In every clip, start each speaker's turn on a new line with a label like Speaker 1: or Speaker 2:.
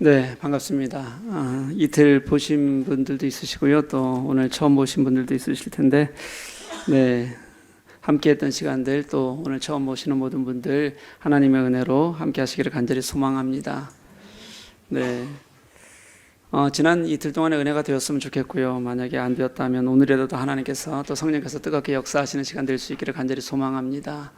Speaker 1: 네, 반갑습니다. 이틀 보신 분들도 있으시고요. 또 오늘 처음 보신 분들도 있으실 텐데, 네, 함께 했던 시간들, 또 오늘 처음 보시는 모든 분들 하나님의 은혜로 함께 하시기를 간절히 소망합니다. 네, 지난 이틀 동안의 은혜가 되었으면 좋겠고요. 만약에 안 되었다면 오늘이라도 하나님께서 또 성령께서 뜨겁게 역사하시는 시간 될 수 있기를 간절히 소망합니다.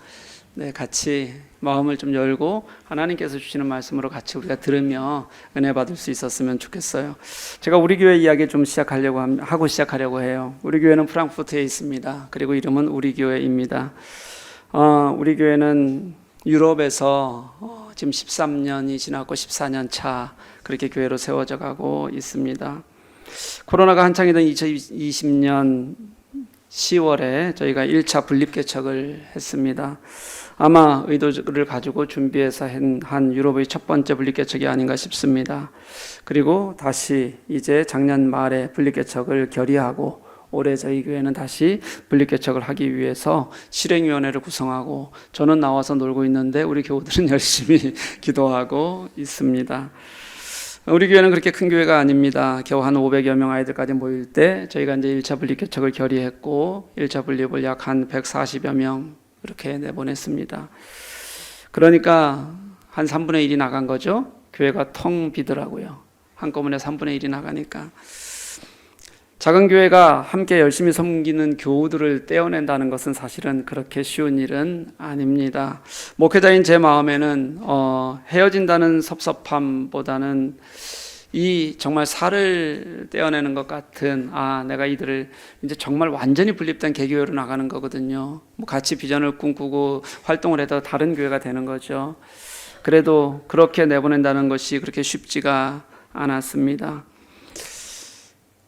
Speaker 1: 네, 같이 마음을 좀 열고 하나님께서 주시는 말씀으로 같이 우리가 들으며 은혜 받을 수 있었으면 좋겠어요. 제가 우리 교회 이야기 좀 시작하려고 해요. 우리 교회는 프랑크푸르트에 있습니다. 그리고 이름은 우리 교회입니다. 우리 교회는 유럽에서 지금 13년이 지났고 14년 차 그렇게 교회로 세워져 가고 있습니다. 코로나가 한창이던 2020년 10월에 저희가 1차 분립개척을 했습니다. 아마 의도를 가지고 준비해서 한 유럽의 첫 번째 분립개척이 아닌가 싶습니다. 그리고 다시 이제 작년 말에 분립개척을 결의하고 올해 저희 교회는 다시 분립개척을 하기 위해서 실행위원회를 구성하고 저는 나와서 놀고 있는데 우리 교우들은 열심히 기도하고 있습니다. 우리 교회는 그렇게 큰 교회가 아닙니다. 겨우 한 500여 명 아이들까지 모일 때 저희가 이제 1차 분립개척을 결의했고 1차 분립을 약 한 140여 명 이렇게 내보냈습니다. 그러니까 한 3분의 1이 나간 거죠. 교회가 텅 비더라고요. 한꺼번에 3분의 1이 나가니까. 작은 교회가 함께 열심히 섬기는 교우들을 떼어낸다는 것은 사실은 그렇게 쉬운 일은 아닙니다. 목회자인 제 마음에는 헤어진다는 섭섭함보다는 이 정말 살을 떼어내는 것 같은 내가 이들을 이제 정말 완전히 분립된 개교회로 나가는 거거든요. 뭐 같이 비전을 꿈꾸고 활동을 해도 다른 교회가 되는 거죠. 그래도 그렇게 내보낸다는 것이 그렇게 쉽지가 않았습니다.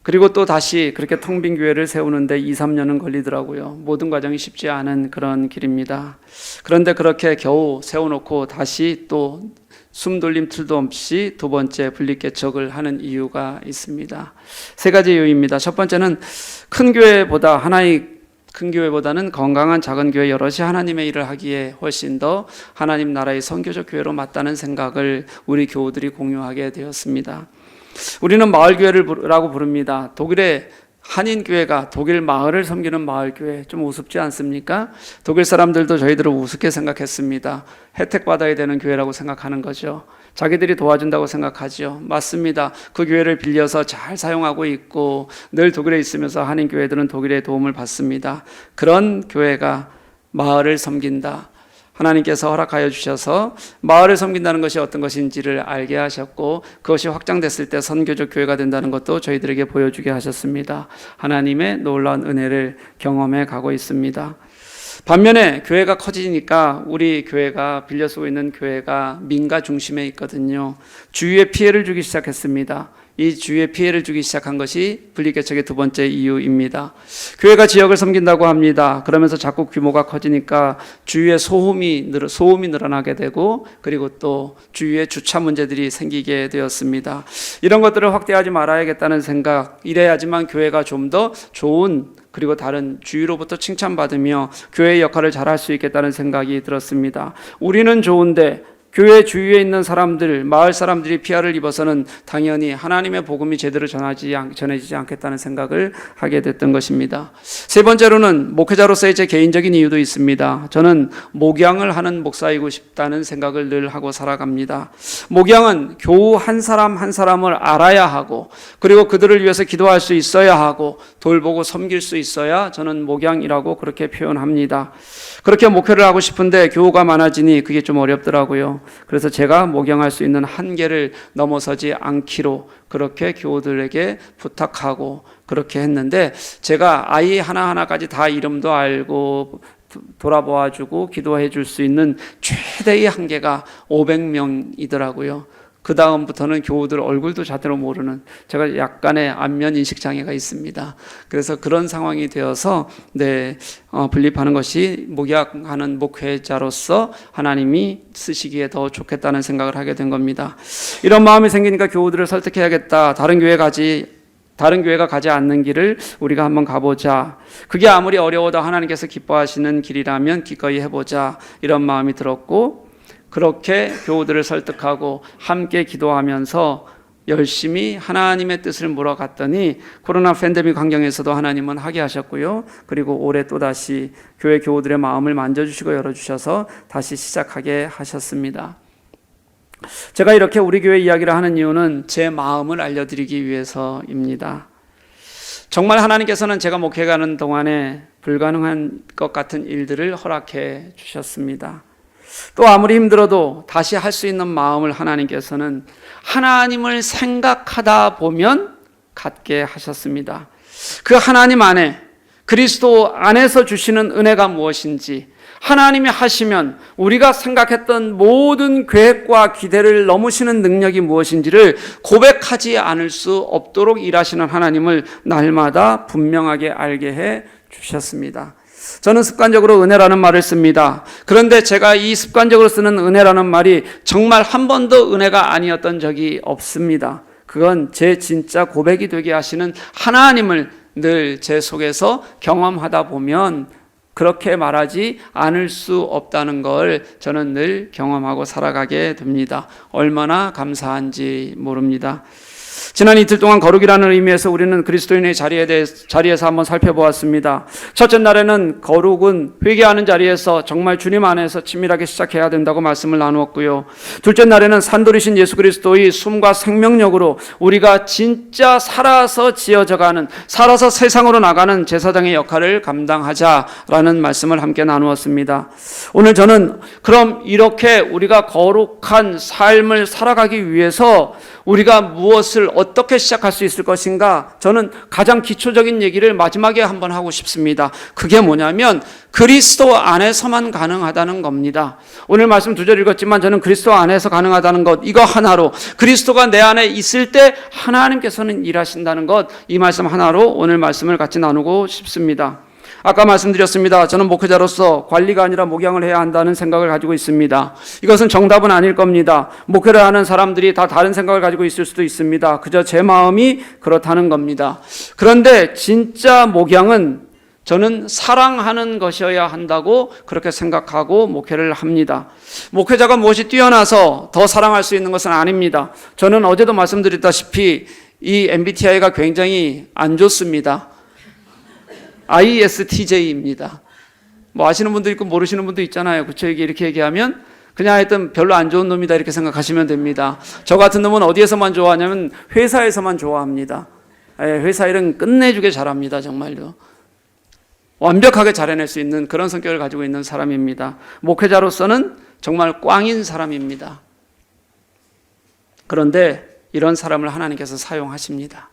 Speaker 1: 그리고 또 다시 그렇게 텅 빈 교회를 세우는데 2-3년은 걸리더라고요. 모든 과정이 쉽지 않은 그런 길입니다. 그런데 그렇게 겨우 세워놓고 다시 또 숨 돌림 틈도 없이 두 번째 분립개척을 하는 이유가 있습니다. 세 가지 이유입니다. 첫 번째는 하나의 큰 교회보다는 건강한 작은 교회 여럿이 하나님의 일을 하기에 훨씬 더 하나님 나라의 선교적 교회로 맞다는 생각을 우리 교우들이 공유하게 되었습니다. 우리는 마을교회라고 부릅니다. 독일의 한인교회가 독일 마을을 섬기는 마을교회, 좀 우습지 않습니까? 독일 사람들도 저희들을 우습게 생각했습니다. 혜택 받아야 되는 교회라고 생각하는 거죠. 자기들이 도와준다고 생각하죠. 맞습니다. 그 교회를 빌려서 잘 사용하고 있고 늘 독일에 있으면서 한인교회들은 독일의 도움을 받습니다. 그런 교회가 마을을 섬긴다. 하나님께서 허락하여 주셔서 마을을 섬긴다는 것이 어떤 것인지를 알게 하셨고 그것이 확장됐을 때 선교적 교회가 된다는 것도 저희들에게 보여주게 하셨습니다. 하나님의 놀라운 은혜를 경험해 가고 있습니다. 반면에 교회가 커지니까 우리 교회가 빌려 쓰고 있는 교회가 민가 중심에 있거든요. 주위에 피해를 주기 시작했습니다. 이 주위에 피해를 주기 시작한 것이 분립개척의 두 번째 이유입니다. 교회가 지역을 섬긴다고 합니다. 그러면서 자꾸 규모가 커지니까 주위에 소음이 늘어나게 되고 그리고 또 주위에 주차 문제들이 생기게 되었습니다. 이런 것들을 확대하지 말아야겠다는 생각, 이래야지만 교회가 좀 더 좋은 그리고 다른 주위로부터 칭찬받으며 교회의 역할을 잘할 수 있겠다는 생각이 들었습니다. 우리는 좋은데 교회 주위에 있는 사람들, 마을 사람들이 피해를 입어서는 당연히 하나님의 복음이 제대로 전해지지 않겠다는 생각을 하게 됐던 것입니다. 세 번째로는 목회자로서의 제 개인적인 이유도 있습니다. 저는 목양을 하는 목사이고 싶다는 생각을 늘 하고 살아갑니다. 목양은 교우 한 사람 한 사람을 알아야 하고 그리고 그들을 위해서 기도할 수 있어야 하고 돌보고 섬길 수 있어야 저는 목양이라고 그렇게 표현합니다. 그렇게 목회를 하고 싶은데 교우가 많아지니 그게 좀 어렵더라고요. 그래서 제가 목양할 수 있는 한계를 넘어서지 않기로 그렇게 교우들에게 부탁하고 그렇게 했는데 제가 아이 하나하나까지 다 이름도 알고 돌아보아주고 기도해 줄 수 있는 최대의 한계가 500명이더라고요. 그 다음부터는 교우들 얼굴도 제대로 모르는, 제가 약간의 안면 인식 장애가 있습니다. 그래서 그런 상황이 되어서 분립하는 것이 목양하는 목회자로서 하나님이 쓰시기에 더 좋겠다는 생각을 하게 된 겁니다. 이런 마음이 생기니까 교우들을 설득해야겠다. 다른 교회가 가지 않는 길을 우리가 한번 가보자. 그게 아무리 어려워도 하나님께서 기뻐하시는 길이라면 기꺼이 해보자. 이런 마음이 들었고, 그렇게 교우들을 설득하고 함께 기도하면서 열심히 하나님의 뜻을 물어갔더니 코로나 팬데믹 환경에서도 하나님은 하게 하셨고요. 그리고 올해 또다시 교회 교우들의 마음을 만져주시고 열어주셔서 다시 시작하게 하셨습니다. 제가 이렇게 우리 교회 이야기를 하는 이유는 제 마음을 알려드리기 위해서입니다. 정말 하나님께서는 제가 목회가는 동안에 불가능한 것 같은 일들을 허락해 주셨습니다. 또 아무리 힘들어도 다시 할 수 있는 마음을 하나님께서는 하나님을 생각하다 보면 갖게 하셨습니다. 그 하나님 안에, 그리스도 안에서 주시는 은혜가 무엇인지, 하나님이 하시면 우리가 생각했던 모든 계획과 기대를 넘으시는 능력이 무엇인지를 고백하지 않을 수 없도록 일하시는 하나님을 날마다 분명하게 알게 해 주셨습니다. 저는 습관적으로 은혜라는 말을 씁니다. 그런데 제가 이 습관적으로 쓰는 은혜라는 말이 정말 한 번도 은혜가 아니었던 적이 없습니다. 그건 제 진짜 고백이 되게 하시는 하나님을 늘 제 속에서 경험하다 보면 그렇게 말하지 않을 수 없다는 걸 저는 늘 경험하고 살아가게 됩니다. 얼마나 감사한지 모릅니다. 지난 이틀 동안 거룩이라는 의미에서 우리는 그리스도인의 자리에서 한번 살펴보았습니다. 첫째 날에는 거룩은 회개하는 자리에서 정말 주님 안에서 친밀하게 시작해야 된다고 말씀을 나누었고요. 둘째 날에는 산돌이신 예수 그리스도의 숨과 생명력으로 우리가 진짜 살아서 지어져가는, 살아서 세상으로 나가는 제사장의 역할을 감당하자라는 말씀을 함께 나누었습니다. 오늘 저는 그럼 이렇게 우리가 거룩한 삶을 살아가기 위해서 우리가 무엇을 어떻게 시작할 수 있을 것인가? 저는 가장 기초적인 얘기를 마지막에 한번 하고 싶습니다. 그게 뭐냐면 그리스도 안에서만 가능하다는 겁니다. 오늘 말씀 2절 읽었지만 저는 그리스도 안에서 가능하다는 것, 이거 하나로, 그리스도가 내 안에 있을 때 하나님께서는 일하신다는 것, 이 말씀 하나로 오늘 말씀을 같이 나누고 싶습니다. 아까 말씀드렸습니다. 저는 목회자로서 관리가 아니라 목양을 해야 한다는 생각을 가지고 있습니다. 이것은 정답은 아닐 겁니다. 목회를 하는 사람들이 다 다른 생각을 가지고 있을 수도 있습니다. 그저 제 마음이 그렇다는 겁니다. 그런데 진짜 목양은 저는 사랑하는 것이어야 한다고 그렇게 생각하고 목회를 합니다. 목회자가 무엇이 뛰어나서 더 사랑할 수 있는 것은 아닙니다. 저는 어제도 말씀드렸다시피 이 MBTI가 굉장히 안 좋습니다. ISTJ입니다. 뭐 아시는 분도 있고 모르시는 분도 있잖아요. 그쵸? 이렇게 얘기하면 그냥 하여튼 별로 안 좋은 놈이다 이렇게 생각하시면 됩니다. 저 같은 놈은 어디에서만 좋아하냐면 회사에서만 좋아합니다. 회사 일은 끝내주게 잘합니다. 정말요. 완벽하게 잘해낼 수 있는 그런 성격을 가지고 있는 사람입니다. 목회자로서는 정말 꽝인 사람입니다. 그런데 이런 사람을 하나님께서 사용하십니다.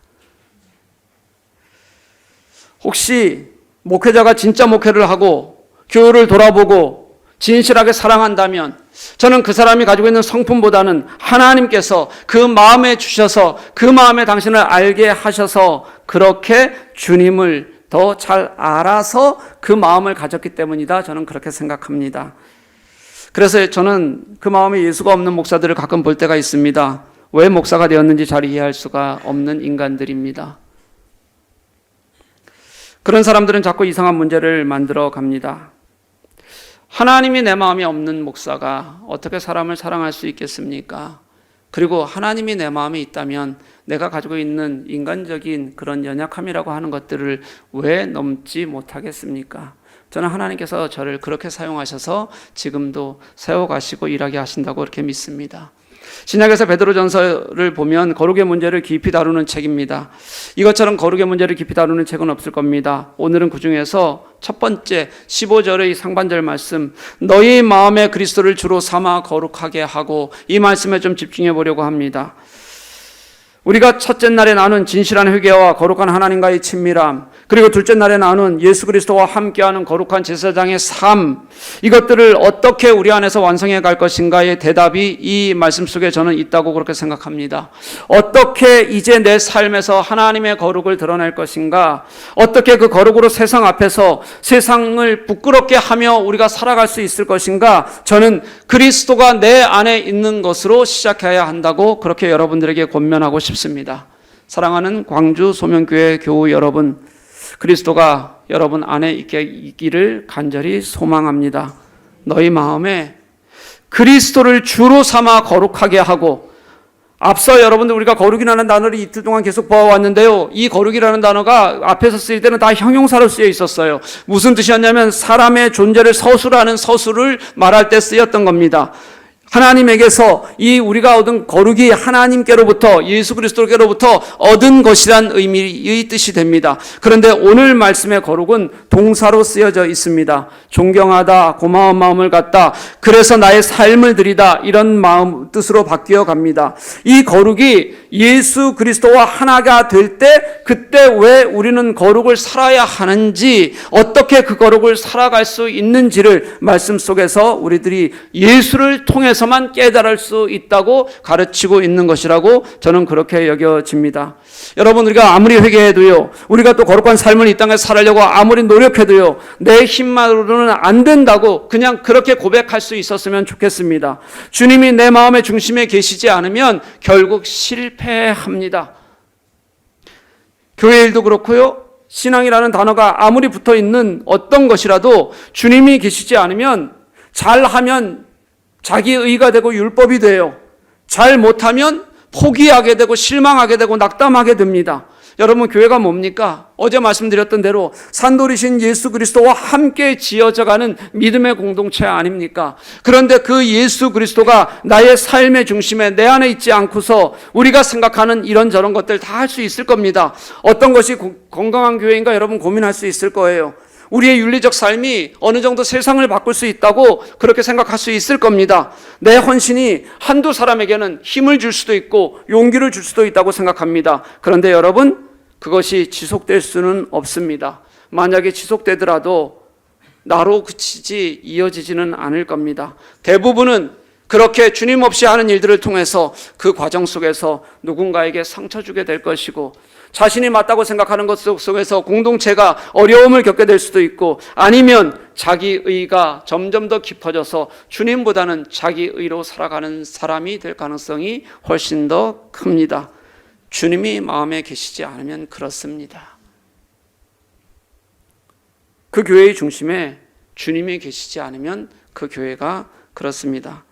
Speaker 1: 혹시 목회자가 진짜 목회를 하고 교회를 돌아보고 진실하게 사랑한다면 저는 그 사람이 가지고 있는 성품보다는 하나님께서 그 마음에 주셔서 그 마음에 당신을 알게 하셔서 그렇게 주님을 더 잘 알아서 그 마음을 가졌기 때문이다. 저는 그렇게 생각합니다. 그래서 저는 그 마음에 예수가 없는 목사들을 가끔 볼 때가 있습니다. 왜 목사가 되었는지 잘 이해할 수가 없는 인간들입니다. 그런 사람들은 자꾸 이상한 문제를 만들어 갑니다. 하나님이 내 마음에 없는 목사가 어떻게 사람을 사랑할 수 있겠습니까? 그리고 하나님이 내 마음에 있다면 내가 가지고 있는 인간적인 그런 연약함이라고 하는 것들을 왜 넘지 못하겠습니까? 저는 하나님께서 저를 그렇게 사용하셔서 지금도 세워가시고 일하게 하신다고 그렇게 믿습니다. 신약에서 베드로전서를 보면 거룩의 문제를 깊이 다루는 책입니다. 이것처럼 거룩의 문제를 깊이 다루는 책은 없을 겁니다. 오늘은 그 중에서 첫 번째 15절의 상반절 말씀, 너희 마음에 그리스도를 주로 삼아 거룩하게 하고, 이 말씀에 좀 집중해 보려고 합니다. 우리가 첫째 날에 나눈 진실한 회개와 거룩한 하나님과의 친밀함, 그리고 둘째 날에 나눈 예수 그리스도와 함께하는 거룩한 제사장의 삶, 이것들을 어떻게 우리 안에서 완성해 갈 것인가의 대답이 이 말씀 속에 저는 있다고 그렇게 생각합니다. 어떻게 이제 내 삶에서 하나님의 거룩을 드러낼 것인가, 어떻게 그 거룩으로 세상 앞에서 세상을 부끄럽게 하며 우리가 살아갈 수 있을 것인가, 저는 그리스도가 내 안에 있는 것으로 시작해야 한다고 그렇게 여러분들에게 권면하고 싶습니다. 사랑하는 광주 소명교회 교우 여러분, 그리스도가 여러분 안에 있기를 간절히 소망합니다. 너희 마음에 그리스도를 주로 삼아 거룩하게 하고, 앞서 여러분들 우리가 거룩이라는 단어를 이틀 동안 계속 보아왔는데요. 이 거룩이라는 단어가 앞에서 쓰일 때는 다 형용사로 쓰여 있었어요. 무슨 뜻이었냐면 사람의 존재를 서술하는 서술을 말할 때 쓰였던 겁니다. 하나님에게서 이 우리가 얻은 거룩이 하나님께로부터, 예수 그리스도께로부터 얻은 것이란 의미의 뜻이 됩니다. 그런데 오늘 말씀의 거룩은 동사로 쓰여져 있습니다. 존경하다, 고마운 마음을 갖다, 그래서 나의 삶을 드리다, 이런 마음 뜻으로 바뀌어 갑니다. 이 거룩이 예수 그리스도와 하나가 될 때, 그때 왜 우리는 거룩을 살아야 하는지, 어떻게 그 거룩을 살아갈 수 있는지를 말씀 속에서 우리들이 예수를 통해서만 깨달을 수 있다고 가르치고 있는 것이라고 저는 그렇게 여겨집니다. 여러분, 우리가 아무리 회개해도요, 우리가 또 거룩한 삶을 이 땅에 살려고 아무리 노력해도요, 내 힘만으로는 안 된다고 그냥 그렇게 고백할 수 있었으면 좋겠습니다. 주님이 내 마음의 중심에 계시지 않으면 결국 실패합니다. 교회 일도 그렇고요, 신앙이라는 단어가 아무리 붙어 있는 어떤 것이라도 주님이 계시지 않으면 잘하면 자기 의가 되고 율법이 돼요. 잘 못하면 포기하게 되고 실망하게 되고 낙담하게 됩니다. 여러분, 교회가 뭡니까? 어제 말씀드렸던 대로 산돌이신 예수 그리스도와 함께 지어져가는 믿음의 공동체 아닙니까? 그런데 그 예수 그리스도가 나의 삶의 중심에 내 안에 있지 않고서 우리가 생각하는 이런저런 것들 다 할 수 있을 겁니다. 어떤 것이 건강한 교회인가 여러분 고민할 수 있을 거예요. 우리의 윤리적 삶이 어느 정도 세상을 바꿀 수 있다고 그렇게 생각할 수 있을 겁니다. 내 헌신이 한두 사람에게는 힘을 줄 수도 있고 용기를 줄 수도 있다고 생각합니다. 그런데 여러분, 그것이 지속될 수는 없습니다. 만약에 지속되더라도 나로 그치지 이어지지는 않을 겁니다. 대부분은 그렇게 주님 없이 하는 일들을 통해서 그 과정 속에서 누군가에게 상처 주게 될 것이고, 자신이 맞다고 생각하는 것 속에서 공동체가 어려움을 겪게 될 수도 있고, 아니면 자기 의가 점점 더 깊어져서 주님보다는 자기 의로 살아가는 사람이 될 가능성이 훨씬 더 큽니다. 주님이 마음에 계시지 않으면 그렇습니다. 그 교회의 중심에 주님이 계시지 않으면 그 교회가 그렇습니다.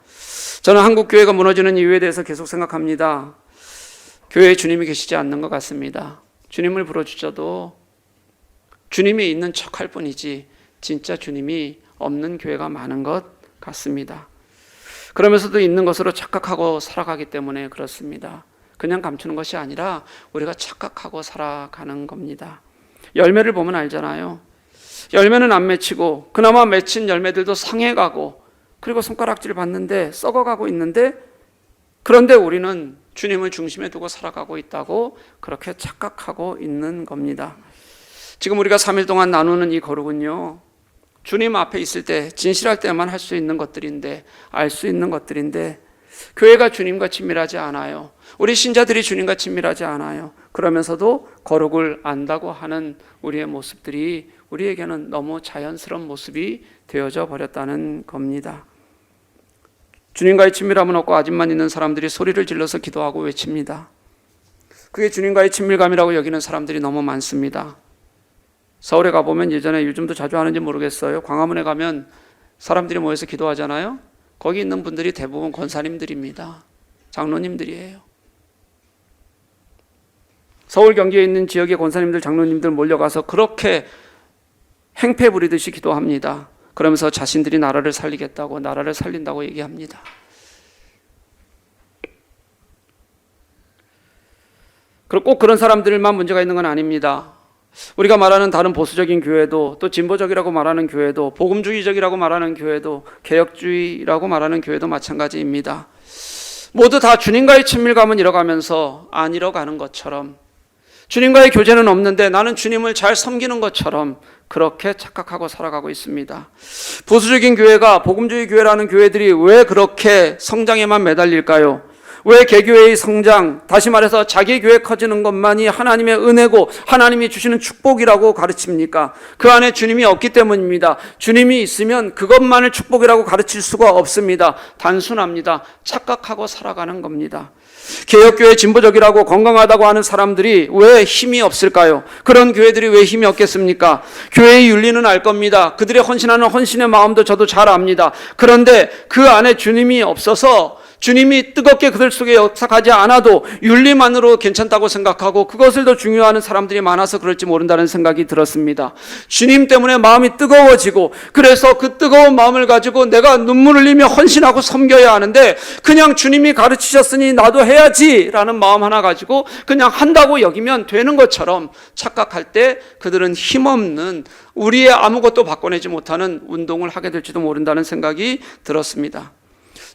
Speaker 1: 저는 한국 교회가 무너지는 이유에 대해서 계속 생각합니다. 교회에 주님이 계시지 않는 것 같습니다. 주님을 부르짖어도 주님이 있는 척할 뿐이지 진짜 주님이 없는 교회가 많은 것 같습니다. 그러면서도 있는 것으로 착각하고 살아가기 때문에 그렇습니다. 그냥 감추는 것이 아니라 우리가 착각하고 살아가는 겁니다. 열매를 보면 알잖아요. 열매는 안 맺히고 그나마 맺힌 열매들도 상해가고, 그리고 손가락질 받는데 썩어가고 있는데, 그런데 우리는 주님을 중심에 두고 살아가고 있다고 그렇게 착각하고 있는 겁니다. 지금 우리가 3일 동안 나누는 이 거룩은요, 주님 앞에 있을 때 진실할 때만 할 수 있는 것들인데, 알 수 있는 것들인데, 교회가 주님과 친밀하지 않아요. 우리 신자들이 주님과 친밀하지 않아요. 그러면서도 거룩을 안다고 하는 우리의 모습들이 우리에게는 너무 자연스러운 모습이 되어져 버렸다는 겁니다. 주님과의 친밀함은 없고 아집만 있는 사람들이 소리를 질러서 기도하고 외칩니다. 그게 주님과의 친밀감이라고 여기는 사람들이 너무 많습니다. 서울에 가보면, 예전에 요즘도 자주 하는지 모르겠어요, 광화문에 가면 사람들이 모여서 기도하잖아요. 거기 있는 분들이 대부분 권사님들입니다. 장로님들이에요. 서울 경기에 있는 지역의 권사님들, 장로님들 몰려가서 그렇게 행패 부리듯이 기도합니다. 그러면서 자신들이 나라를 살리겠다고, 나라를 살린다고 얘기합니다. 그리고 꼭 그런 사람들만 문제가 있는 건 아닙니다. 우리가 말하는 다른 보수적인 교회도, 또 진보적이라고 말하는 교회도, 복음주의적이라고 말하는 교회도, 개혁주의라고 말하는 교회도 마찬가지입니다. 모두 다 주님과의 친밀감은 잃어가면서 안 잃어가는 것처럼, 주님과의 교제는 없는데 나는 주님을 잘 섬기는 것처럼 그렇게 착각하고 살아가고 있습니다. 보수적인 교회가 복음주의 교회라는 교회들이 왜 그렇게 성장에만 매달릴까요? 왜 개교회의 성장, 다시 말해서 자기 교회 커지는 것만이 하나님의 은혜고 하나님이 주시는 축복이라고 가르칩니까? 그 안에 주님이 없기 때문입니다. 주님이 있으면 그것만을 축복이라고 가르칠 수가 없습니다. 단순합니다. 착각하고 살아가는 겁니다. 개혁교회 진보적이라고 건강하다고 하는 사람들이 왜 힘이 없을까요? 그런 교회들이 왜 힘이 없겠습니까? 교회의 윤리는 알 겁니다. 그들의 헌신하는 헌신의 마음도 저도 잘 압니다. 그런데 그 안에 주님이 없어서 주님이 뜨겁게 그들 속에 역사하지 않아도 윤리만으로 괜찮다고 생각하고 그것을 더 중요하는 사람들이 많아서 그럴지 모른다는 생각이 들었습니다. 주님 때문에 마음이 뜨거워지고 그래서 그 뜨거운 마음을 가지고 내가 눈물 흘리며 헌신하고 섬겨야 하는데 그냥 주님이 가르치셨으니 나도 해야지라는 마음 하나 가지고 그냥 한다고 여기면 되는 것처럼 착각할 때 그들은 힘없는 우리의 아무것도 바꿔내지 못하는 운동을 하게 될지도 모른다는 생각이 들었습니다.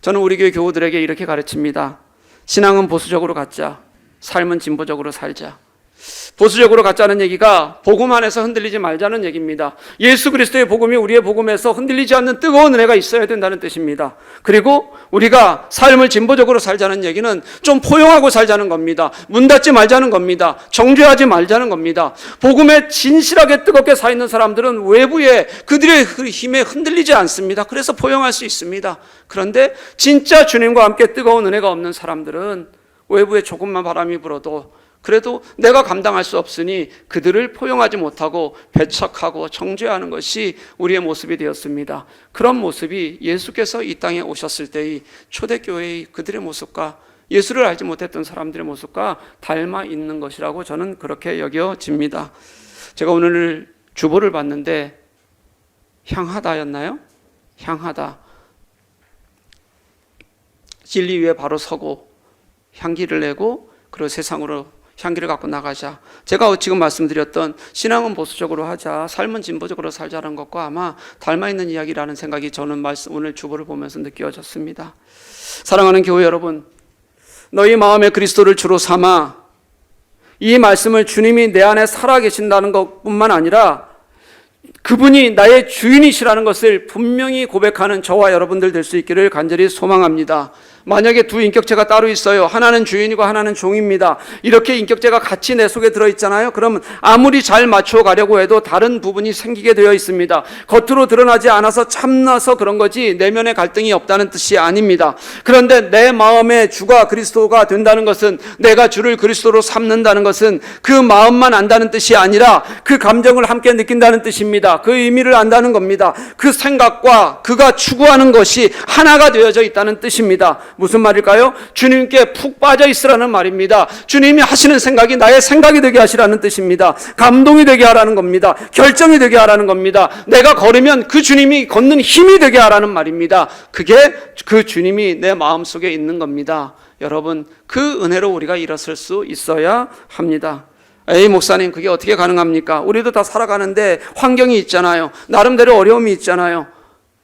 Speaker 1: 저는 우리 교회 교우들에게 이렇게 가르칩니다. 신앙은 보수적으로 갖자. 삶은 진보적으로 살자. 보수적으로 갖자는 얘기가 복음 안에서 흔들리지 말자는 얘기입니다. 예수 그리스도의 복음이 우리의 복음에서 흔들리지 않는 뜨거운 은혜가 있어야 된다는 뜻입니다. 그리고 우리가 삶을 진보적으로 살자는 얘기는 좀 포용하고 살자는 겁니다. 문 닫지 말자는 겁니다. 정죄하지 말자는 겁니다. 복음에 진실하게 뜨겁게 사 있는 사람들은 외부에 그들의 힘에 흔들리지 않습니다. 그래서 포용할 수 있습니다. 그런데 진짜 주님과 함께 뜨거운 은혜가 없는 사람들은 외부에 조금만 바람이 불어도 그래도 내가 감당할 수 없으니 그들을 포용하지 못하고 배척하고 정죄하는 것이 우리의 모습이 되었습니다. 그런 모습이 예수께서 이 땅에 오셨을 때의 초대교회의 그들의 모습과 예수를 알지 못했던 사람들의 모습과 닮아 있는 것이라고 저는 그렇게 여겨집니다. 제가 오늘 주보를 봤는데 향하다였나요? 향하다. 진리 위에 바로 서고 향기를 내고 그리고 세상으로 향기를 갖고 나가자. 제가 지금 말씀드렸던 신앙은 보수적으로 하자, 삶은 진보적으로 살자는 것과 아마 닮아있는 이야기라는 생각이 저는 오늘 주보를 보면서 느껴졌습니다. 사랑하는 교회 여러분, 너희 마음에 그리스도를 주로 삼아 이 말씀을 주님이 내 안에 살아계신다는 것뿐만 아니라 그분이 나의 주인이시라는 것을 분명히 고백하는 저와 여러분들 될 수 있기를 간절히 소망합니다. 만약에 두 인격체가 따로 있어요. 하나는 주인이고 하나는 종입니다. 이렇게 인격체가 같이 내 속에 들어있잖아요. 그러면 아무리 잘 맞추어 가려고 해도 다른 부분이 생기게 되어 있습니다. 겉으로 드러나지 않아서 참나서 그런 거지 내면에 갈등이 없다는 뜻이 아닙니다. 그런데 내 마음의 주가 그리스도가 된다는 것은 내가 주를 그리스도로 삼는다는 것은 그 마음만 안다는 뜻이 아니라 그 감정을 함께 느낀다는 뜻입니다. 그 의미를 안다는 겁니다. 그 생각과 그가 추구하는 것이 하나가 되어져 있다는 뜻입니다. 무슨 말일까요? 주님께 푹 빠져 있으라는 말입니다. 주님이 하시는 생각이 나의 생각이 되게 하시라는 뜻입니다. 감동이 되게 하라는 겁니다. 결정이 되게 하라는 겁니다. 내가 걸으면 그 주님이 걷는 힘이 되게 하라는 말입니다. 그게 그 주님이 내 마음속에 있는 겁니다. 여러분, 그 은혜로 우리가 일어설 수 있어야 합니다. 에이 목사님, 그게 어떻게 가능합니까? 우리도 다 살아가는데 환경이 있잖아요. 나름대로 어려움이 있잖아요.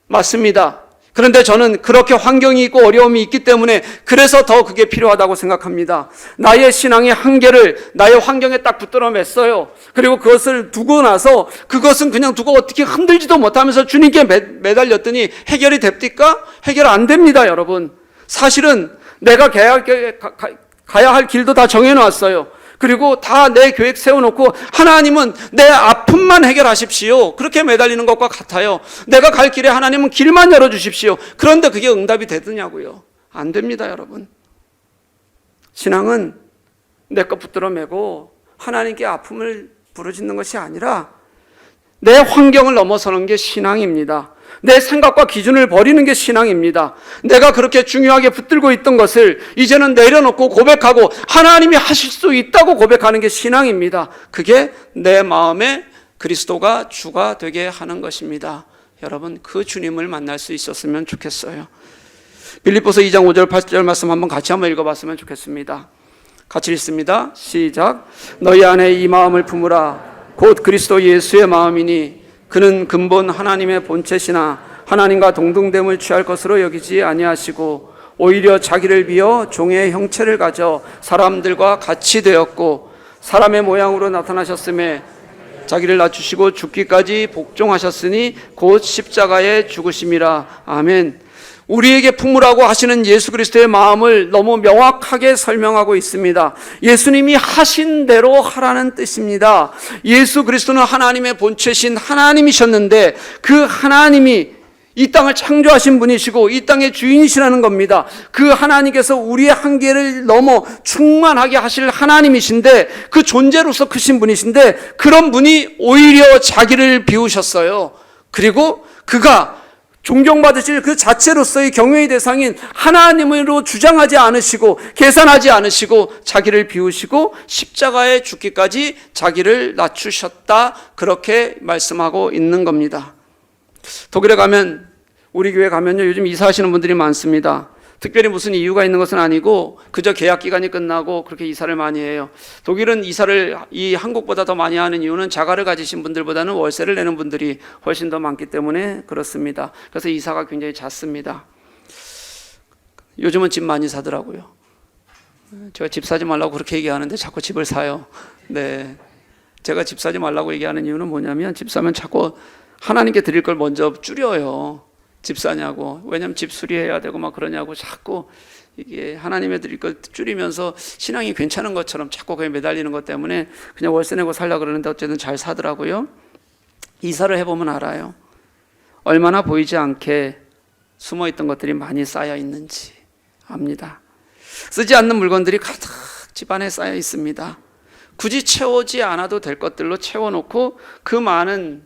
Speaker 1: 맞습니다. 그런데 저는 그렇게 환경이 있고 어려움이 있기 때문에 그래서 더 그게 필요하다고 생각합니다. 나의 신앙의 한계를 나의 환경에 딱 붙들어 맸어요. 그리고 그것을 두고 나서 그것은 그냥 두고 어떻게 흔들지도 못하면서 주님께 매달렸더니 해결이 됩니까? 해결 안 됩니다, 여러분. 사실은 내가 가야 할 길도 다 정해놨어요. 그리고 다 내 계획 세워놓고 하나님은 내 아픔만 해결하십시오. 그렇게 매달리는 것과 같아요. 내가 갈 길에 하나님은 길만 열어주십시오. 그런데 그게 응답이 되느냐고요. 안 됩니다, 여러분. 신앙은 내 것 붙들어 매고 하나님께 아픔을 부르짖는 것이 아니라 내 환경을 넘어서는 게 신앙입니다. 내 생각과 기준을 버리는 게 신앙입니다. 내가 그렇게 중요하게 붙들고 있던 것을 이제는 내려놓고 고백하고 하나님이 하실 수 있다고 고백하는 게 신앙입니다. 그게 내 마음에 그리스도가 주가 되게 하는 것입니다. 여러분, 그 주님을 만날 수 있었으면 좋겠어요. 빌립보서 2장 5절 8절 말씀 한번 같이 한번 읽어봤으면 좋겠습니다. 같이 읽습니다. 시작. 너희 안에 이 마음을 품으라. 곧 그리스도 예수의 마음이니 그는 근본 하나님의 본체시나 하나님과 동등됨을 취할 것으로 여기지 아니하시고 오히려 자기를 비어 종의 형체를 가져 사람들과 같이 되었고 사람의 모양으로 나타나셨음에 자기를 낮추시고 죽기까지 복종하셨으니 곧 십자가에 죽으심이라. 아멘. 우리에게 품으라고 하시는 예수 그리스도의 마음을 너무 명확하게 설명하고 있습니다. 예수님이 하신 대로 하라는 뜻입니다. 예수 그리스도는 하나님의 본체신 하나님이셨는데 그 하나님이 이 땅을 창조하신 분이시고 이 땅의 주인이시라는 겁니다. 그 하나님께서 우리의 한계를 넘어 충만하게 하실 하나님이신데 그 존재로서 크신 분이신데 그런 분이 오히려 자기를 비우셨어요. 그리고 그가 존경받으실 그 자체로서의 경외의 대상인 하나님으로 주장하지 않으시고 계산하지 않으시고 자기를 비우시고 십자가에 죽기까지 자기를 낮추셨다, 그렇게 말씀하고 있는 겁니다. 독일에 가면, 우리 교회 가면요, 요즘 이사하시는 분들이 많습니다. 특별히 무슨 이유가 있는 것은 아니고 그저 계약 기간이 끝나고 그렇게 이사를 많이 해요. 독일은 이사를 이 한국보다 더 많이 하는 이유는 자가를 가지신 분들보다는 월세를 내는 분들이 훨씬 더 많기 때문에 그렇습니다. 그래서 이사가 굉장히 잦습니다. 요즘은 집 많이 사더라고요. 제가 집 사지 말라고 그렇게 얘기하는데 자꾸 집을 사요. 네, 제가 집 사지 말라고 얘기하는 이유는 뭐냐면 집 사면 자꾸 하나님께 드릴 걸 먼저 줄여요. 집 사냐고, 왜냐면 집 수리해야 되고 막 그러냐고 자꾸 이게 하나님의 드릴 걸 줄이면서 신앙이 괜찮은 것처럼 자꾸 그게 매달리는 것 때문에 그냥 월세 내고 살려고 그러는데 어쨌든 잘 사더라고요. 이사를 해보면 알아요. 얼마나 보이지 않게 숨어있던 것들이 많이 쌓여 있는지 압니다. 쓰지 않는 물건들이 가득 집안에 쌓여 있습니다. 굳이 채우지 않아도 될 것들로 채워놓고 그 많은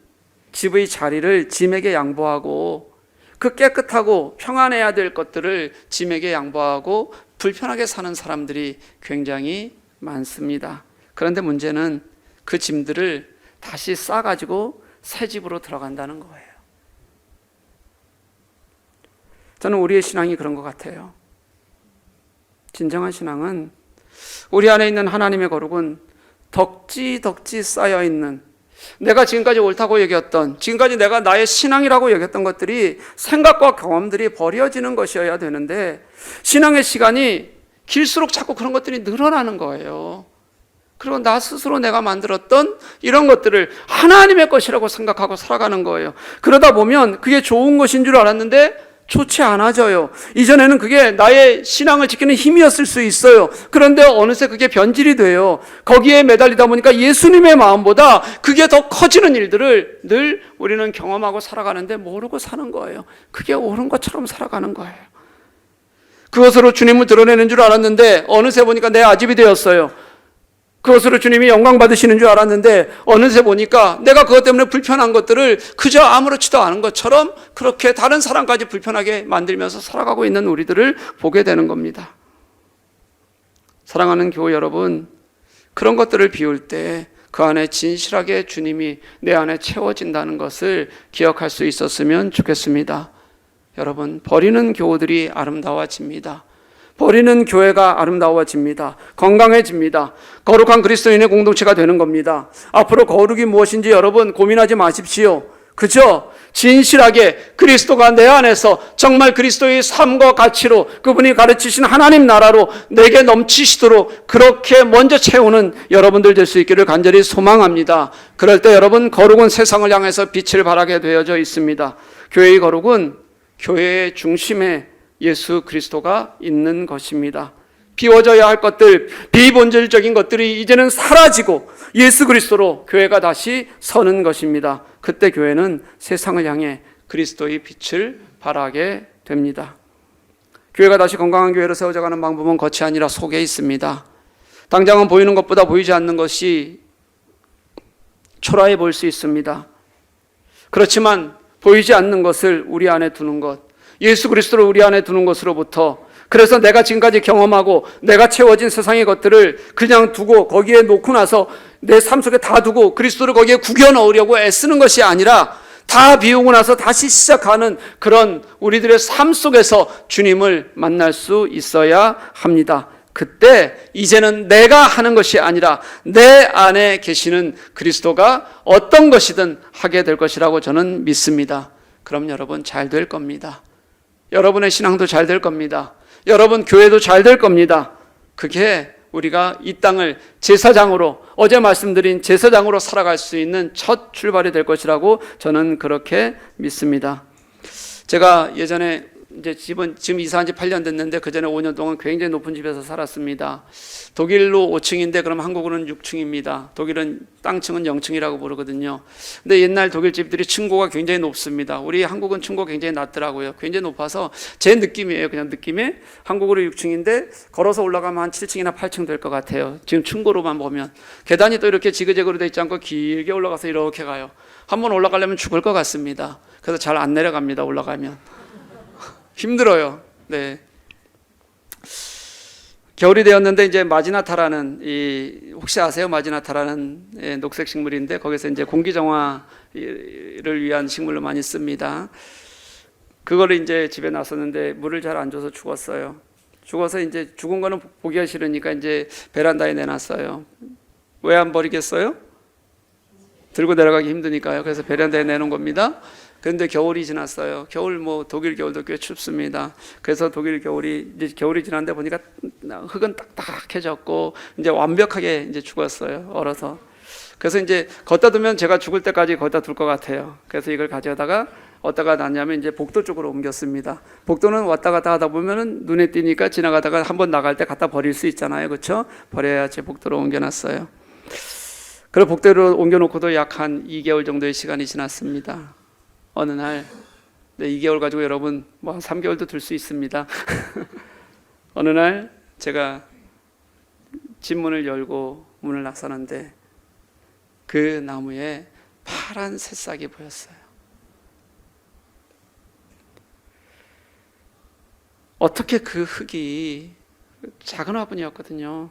Speaker 1: 집의 자리를 짐에게 양보하고 그 깨끗하고 평안해야 될 것들을 짐에게 양보하고 불편하게 사는 사람들이 굉장히 많습니다. 그런데 문제는 그 짐들을 다시 싸가지고 새 집으로 들어간다는 거예요. 저는 우리의 신앙이 그런 것 같아요. 진정한 신앙은 우리 안에 있는 하나님의 거룩은 덕지 쌓여있는, 내가 지금까지 옳다고 여겼던, 지금까지 내가 나의 신앙이라고 여겼던 것들이 생각과 경험들이 버려지는 것이어야 되는데 신앙의 시간이 길수록 자꾸 그런 것들이 늘어나는 거예요. 그리고 나 스스로 내가 만들었던 이런 것들을 하나님의 것이라고 생각하고 살아가는 거예요. 그러다 보면 그게 좋은 것인 줄 알았는데 좋지 않아져요. 이전에는 그게 나의 신앙을 지키는 힘이었을 수 있어요. 그런데 어느새 그게 변질이 돼요. 거기에 매달리다 보니까 예수님의 마음보다 그게 더 커지는 일들을 늘 우리는 경험하고 살아가는데 모르고 사는 거예요. 그게 옳은 것처럼 살아가는 거예요. 그것으로 주님을 드러내는 줄 알았는데 어느새 보니까 내 아집이 되었어요. 그것으로 주님이 영광 받으시는 줄 알았는데 어느새 보니까 내가 그것 때문에 불편한 것들을 그저 아무렇지도 않은 것처럼 그렇게 다른 사람까지 불편하게 만들면서 살아가고 있는 우리들을 보게 되는 겁니다. 사랑하는 교우 여러분, 그런 것들을 비울 때 그 안에 진실하게 주님이 내 안에 채워진다는 것을 기억할 수 있었으면 좋겠습니다. 여러분, 버리는 교우들이 아름다워집니다. 버리는 교회가 아름다워집니다. 건강해집니다. 거룩한 그리스도인의 공동체가 되는 겁니다. 앞으로 거룩이 무엇인지 여러분 고민하지 마십시오. 그죠? 진실하게 그리스도가 내 안에서 정말 그리스도의 삶과 가치로 그분이 가르치신 하나님 나라로 내게 넘치시도록 그렇게 먼저 채우는 여러분들 될 수 있기를 간절히 소망합니다. 그럴 때 여러분, 거룩은 세상을 향해서 빛을 발하게 되어져 있습니다. 교회의 거룩은 교회의 중심에 예수 그리스도가 있는 것입니다. 비워져야 할 것들, 비본질적인 것들이 이제는 사라지고 예수 그리스도로 교회가 다시 서는 것입니다. 그때 교회는 세상을 향해 그리스도의 빛을 발하게 됩니다. 교회가 다시 건강한 교회로 세워져가는 방법은 겉이 아니라 속에 있습니다. 당장은 보이는 것보다 보이지 않는 것이 초라해 보일 수 있습니다. 그렇지만 보이지 않는 것을 우리 안에 두는 것, 예수 그리스도를 우리 안에 두는 것으로부터, 그래서 내가 지금까지 경험하고 내가 채워진 세상의 것들을 그냥 두고 거기에 놓고 나서 내 삶 속에 다 두고 그리스도를 거기에 구겨 넣으려고 애쓰는 것이 아니라 다 비우고 나서 다시 시작하는 그런 우리들의 삶 속에서 주님을 만날 수 있어야 합니다. 그때 이제는 내가 하는 것이 아니라 내 안에 계시는 그리스도가 어떤 것이든 하게 될 것이라고 저는 믿습니다. 그럼 여러분 잘 될 겁니다. 여러분의 신앙도 잘 될 겁니다. 여러분 교회도 잘 될 겁니다. 그게 우리가 이 땅을 제사장으로, 어제 말씀드린 제사장으로 살아갈 수 있는 첫 출발이 될 것이라고 저는 그렇게 믿습니다. 제가 예전에 이제 지금 이사한 지 8년 됐는데 그 전에 5년 동안 굉장히 높은 집에서 살았습니다. 독일로 5층인데 그럼 한국으로는 6층입니다. 독일은 땅층은 0층이라고 부르거든요. 근데 옛날 독일 집들이 층고가 굉장히 높습니다. 우리 한국은 층고 굉장히 낮더라고요. 굉장히 높아서 제 느낌이에요. 그냥 느낌에 한국으로 6층인데 걸어서 올라가면 한 7층이나 8층 될 것 같아요. 지금 층고로만 보면 계단이 또 이렇게 지그재그로 돼 있지 않고 길게 올라가서 이렇게 가요. 한번 올라가려면 죽을 것 같습니다. 그래서 잘 안 내려갑니다. 올라가면 힘들어요. 네. 겨울이 되었는데 이제 마지나타라는 혹시 아세요? 마지나타라는 녹색 식물인데 거기서 이제 공기 정화를 위한 식물로 많이 씁니다. 그거를 이제 집에 놨었는데 물을 잘 안 줘서 죽었어요. 죽어서 이제 죽은 거는 보기가 싫으니까 이제 베란다에 내놨어요. 왜 안 버리겠어요? 들고 내려가기 힘드니까요. 그래서 베란다에 내놓은 겁니다. 그런데 겨울이 지났어요. 겨울 독일 겨울도 꽤 춥습니다. 그래서 독일 겨울이 이제 겨울이 지났는데 보니까 흙은 딱딱해졌고 이제 완벽하게 이제 죽었어요. 얼어서. 그래서 이제 걷다 두면 제가 죽을 때까지 걷다 둘 것 같아요. 그래서 이걸 가져다가 어디다가 놨냐면 이제 복도 쪽으로 옮겼습니다. 복도는 왔다 갔다 하다 보면은 눈에 띄니까 지나가다가 한번 나갈 때 갖다 버릴 수 있잖아요. 그렇죠? 버려야 제 복도로 옮겨놨어요. 그리고 복도로 옮겨놓고도 약 한 2개월 정도의 시간이 지났습니다. 어느 날 2개월 가지고 여러분 3개월도 둘 수 있습니다. 어느 날 제가 집 문을 열고 문을 나서는데 그 나무에 파란 새싹이 보였어요. 어떻게 그 흙이 작은 화분이었거든요.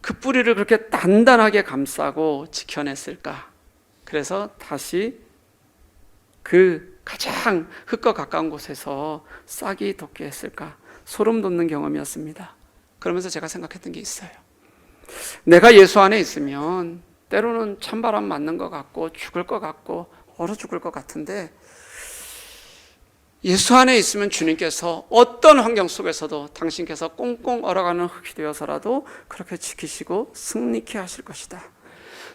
Speaker 1: 그 뿌리를 그렇게 단단하게 감싸고 지켜냈을까? 그래서 다시 그 가장 흙과 가까운 곳에서 싹이 돋게 했을까? 소름 돋는 경험이었습니다. 그러면서 제가 생각했던 게 있어요. 내가 예수 안에 있으면 때로는 찬바람 맞는 것 같고 죽을 것 같고 얼어 죽을 것 같은데 예수 안에 있으면 주님께서 어떤 환경 속에서도 당신께서 꽁꽁 얼어가는 흙이 되어서라도 그렇게 지키시고 승리케 하실 것이다.